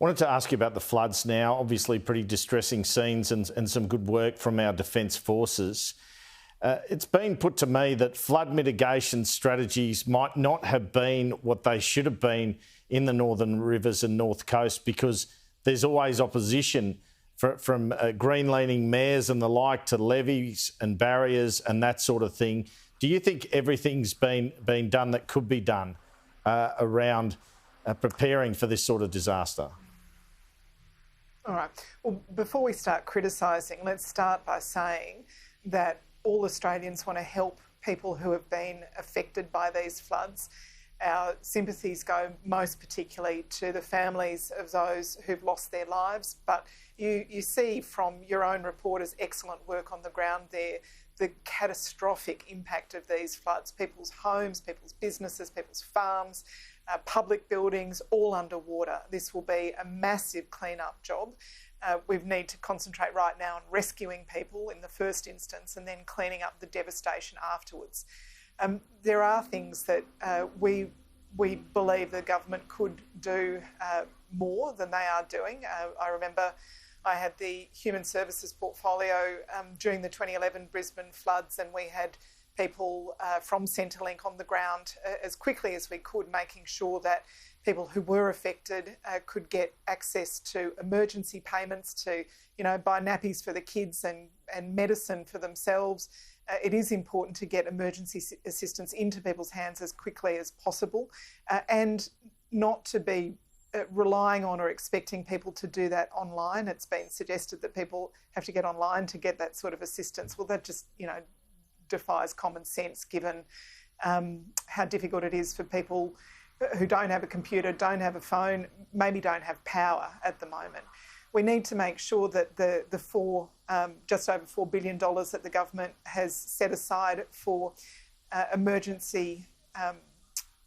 Wanted to ask you about the floods now. Obviously pretty distressing scenes and some good work from our Defence Forces. It's been put to me that flood mitigation strategies might not have been what they should have been in the Northern Rivers and North Coast because there's always opposition from green-leaning mayors and the like to levies and barriers and that sort of thing. Do you think everything's been done that could be done around preparing for this sort of disaster? All right. Well, before we start criticising, let's start by saying that all Australians want to help people who have been affected by these floods. Our sympathies go most particularly to the families of those who've lost their lives. But you see from your own reporters' excellent work on the ground there, the catastrophic impact of these floods, people's homes, people's businesses, people's farms, public buildings, all underwater. This will be a massive clean-up job. We need to concentrate right now on rescuing people in the first instance and then cleaning up the devastation afterwards. There are things that we believe the government could do more than they are doing. I remember I had the Human Services portfolio during the 2011 Brisbane floods, and we had people from Centrelink on the ground as quickly as we could, making sure that people who were affected could get access to emergency payments to, buy nappies for the kids and medicine for themselves. It is important to get emergency assistance into people's hands as quickly as possible and not to be relying on or expecting people to do that online. It's been suggested that people have to get online to get that sort of assistance. Well, that just, defies common sense given how difficult it is for people who don't have a computer, don't have a phone, maybe don't have power at the moment. We need to make sure that the just over $4 billion that the government has set aside for emergency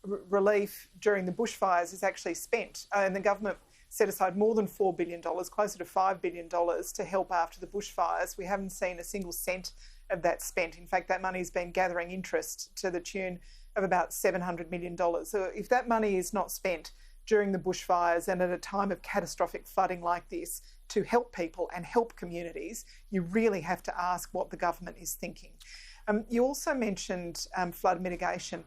relief during the bushfires is actually spent. And the government set aside more than $4 billion, closer to $5 billion to help after the bushfires. We haven't seen a single cent of that spent. In fact, that money's been gathering interest to the tune of about $700 million. So if that money is not spent during the bushfires and at a time of catastrophic flooding like this to help people and help communities, you really have to ask what the government is thinking. You also mentioned flood mitigation.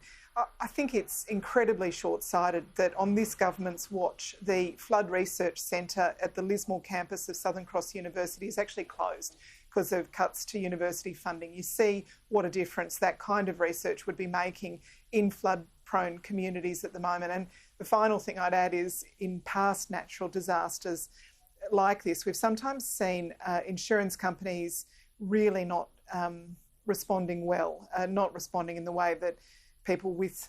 I think it's incredibly short-sighted that on this government's watch, the Flood Research Centre at the Lismore campus of Southern Cross University is actually closed because of cuts to university funding. You see what a difference that kind of research would be making in flood-prone communities at the moment. And the final thing I'd add is in past natural disasters like this, we've sometimes seen insurance companies really not responding well, not responding in the way that people with,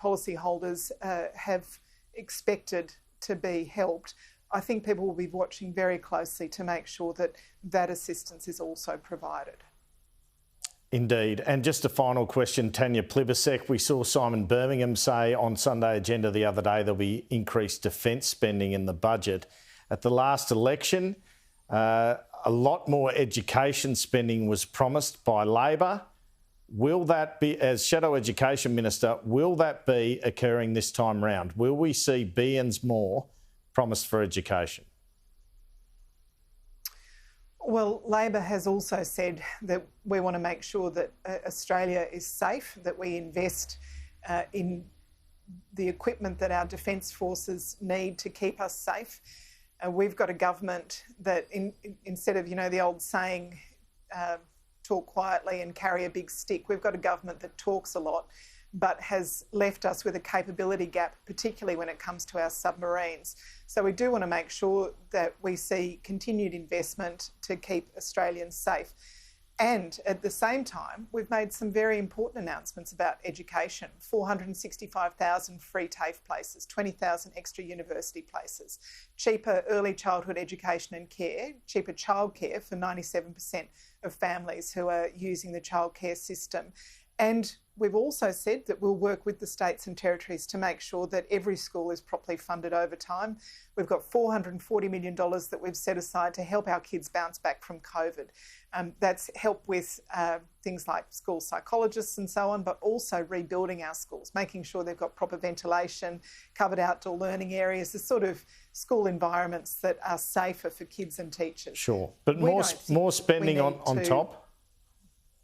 policyholders have expected to be helped. I think people will be watching very closely to make sure that that assistance is also provided. Indeed. And just a final question, Tanya Plibersek. We saw Simon Birmingham say on Sunday Agenda the other day there'll be increased defence spending in the budget. At the last election, a lot more education spending was promised by Labor. Will that be, as Shadow Education Minister, will that be occurring this time round? Will we see billions more promised for education? Well, Labor has also said that we want to make sure that Australia is safe, that we invest in the equipment that our defence forces need to keep us safe. We've got a government that, instead of, the old saying, talk quietly and carry a big stick, we've got a government that talks a lot but has left us with a capability gap, particularly when it comes to our submarines. So we do want to make sure that we see continued investment to keep Australians safe. And at the same time, we've made some very important announcements about education: 465,000 free TAFE places, 20,000 extra university places, cheaper early childhood education and care, cheaper childcare for 97% of families who are using the childcare system. And we've also said that we'll work with the states and territories to make sure that every school is properly funded over time. We've got $440 million that we've set aside to help our kids bounce back from COVID. That's help with things like school psychologists and so on, but also rebuilding our schools, making sure they've got proper ventilation, covered outdoor learning areas, the sort of school environments that are safer for kids and teachers. Sure, but more spending on top.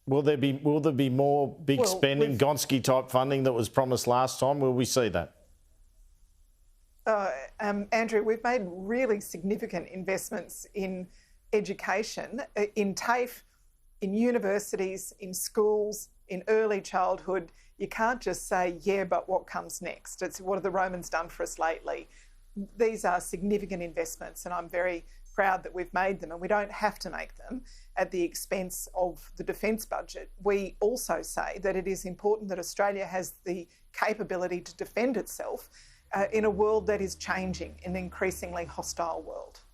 Will there be more big spending, Gonski type funding that was promised last time? Will we see that? Andrew, we've made really significant investments in education, in TAFE, in universities, in schools, in early childhood. You can't just say, yeah, but what comes next? It's what have the Romans done for us lately? These are significant investments, and I'm very proud that we've made them, and we don't have to make them at the expense of the defence budget. We also say that it is important that Australia has the capability to defend itself in a world that is changing, in an increasingly hostile world.